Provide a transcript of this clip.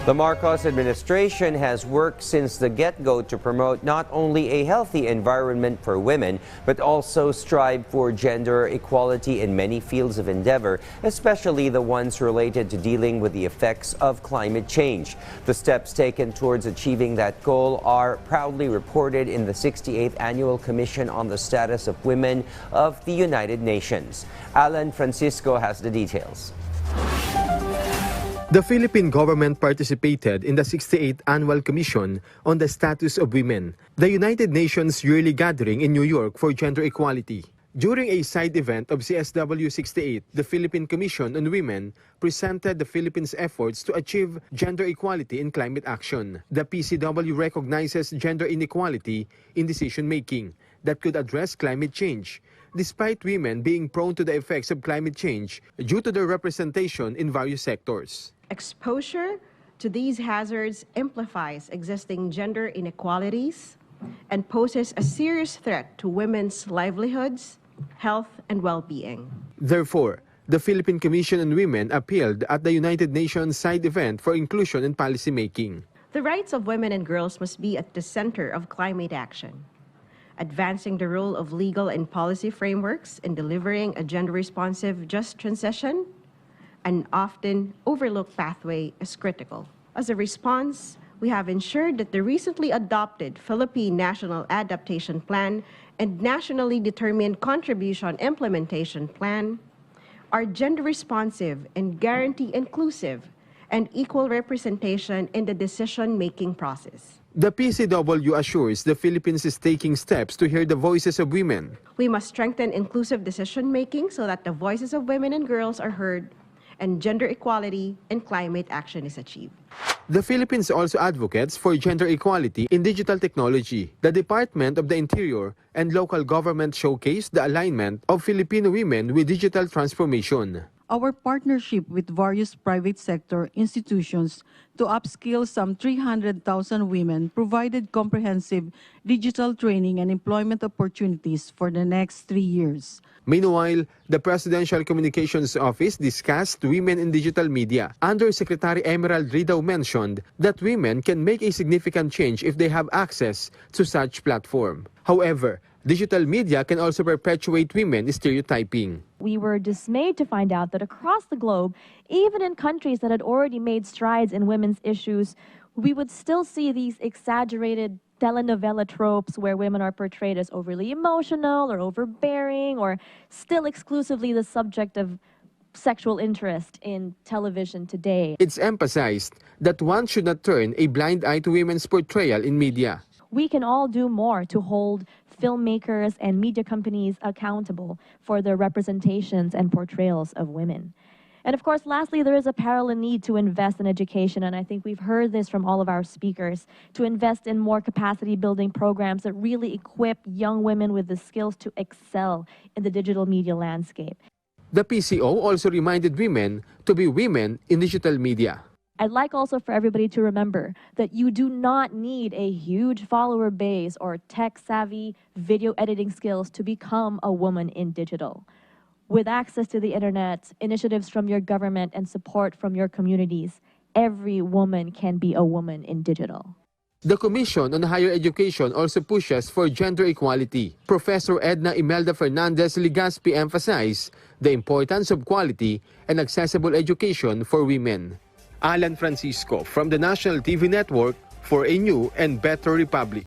The Marcos administration has worked since the get-go to promote not only a healthy environment for women, but also strive for gender equality in many fields of endeavor, especially the ones related to dealing with the effects of climate change. The steps taken towards achieving that goal are proudly reported in the 68th Annual Commission on the Status of Women of the United Nations. Alan Francisco has the details. The Philippine government participated in the 68th Annual Commission on the Status of Women, the United Nations yearly gathering in New York for gender equality. During a side event of CSW 68, the Philippine Commission on Women presented the Philippines' efforts to achieve gender equality in climate action. The PCW recognizes gender inequality in decision-making that could address climate change, despite women being prone to the effects of climate change due to their representation in various sectors. Exposure to these hazards amplifies existing gender inequalities and poses a serious threat to women's livelihoods, health, and well-being. Therefore, the Philippine Commission on Women appealed at the United Nations side event for inclusion in policymaking. The rights of women and girls must be at the center of climate action. Advancing the role of legal and policy frameworks in delivering a gender-responsive, just transition, an often overlooked pathway, is critical. As a response, we have ensured that the recently adopted Philippine National Adaptation Plan and Nationally Determined Contribution Implementation Plan are gender-responsive and guarantee inclusive and equal representation in the decision-making process. The PCW assures the Philippines is taking steps to hear the voices of women. We must strengthen inclusive decision-making so that the voices of women and girls are heard and gender equality in climate action is achieved. The Philippines also advocates for gender equality in digital technology. The Department of the Interior and local government showcased the alignment of Filipino women with digital transformation. Our partnership with various private sector institutions to upskill some 300,000 women provided comprehensive digital training and employment opportunities for the next 3 years. Meanwhile, the Presidential Communications Office discussed women in digital media. Undersecretary Emerald Ridao mentioned that women can make a significant change if they have access to such platform. However, digital media can also perpetuate women stereotyping. We were dismayed to find out that across the globe, even in countries that had already made strides in women's issues, we would still see these exaggerated telenovela tropes where women are portrayed as overly emotional or overbearing or still exclusively the subject of sexual interest in television today. It's emphasized that one should not turn a blind eye to women's portrayal in media. We can all do more to hold filmmakers and media companies accountable for their representations and portrayals of women. And of course, lastly, there is a parallel need to invest in education, and I think we've heard this from all of our speakers, to invest in more capacity-building programs that really equip young women with the skills to excel in the digital media landscape. The PCO also reminded women to be women in digital media. I'd like also for everybody to remember that you do not need a huge follower base or tech-savvy video editing skills to become a woman in digital. With access to the internet, initiatives from your government, and support from your communities, every woman can be a woman in digital. The Commission on Higher Education also pushes for gender equality. Professor Edna Imelda Fernandez Ligaspi emphasized the importance of quality and accessible education for women. Alan Francisco from the National TV Network for a new and better Republic.